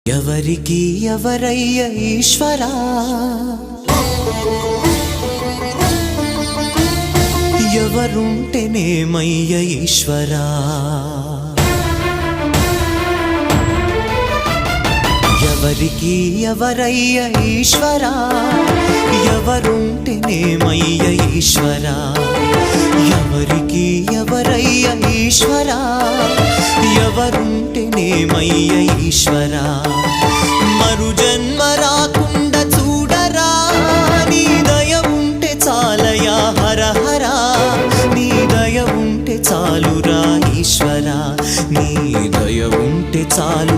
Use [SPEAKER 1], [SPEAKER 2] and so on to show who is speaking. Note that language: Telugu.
[SPEAKER 1] ఎవరికి ఎవరయ్య ఈశ్వరా, ఎవరుంటేనేమయ్య ఈశ్వరా, ఎవరికి ఎవరయ్య ఈశ్వరా, ఎవరుంటేనేమయ్య ఈశ్వరా, ఎవరికి ఎవరయ్య ఈశ్వరా, ఎవరుంటేనేమయ్య ఈశ్వరా, మరు జన్మ రాకుండా చూడరా, నీ దయ ఉంటే చాలయా హర హరా, నీ దయ ఉంటే చాలురా ఈశ్వరా, నీ దయ ఉంటే చాలు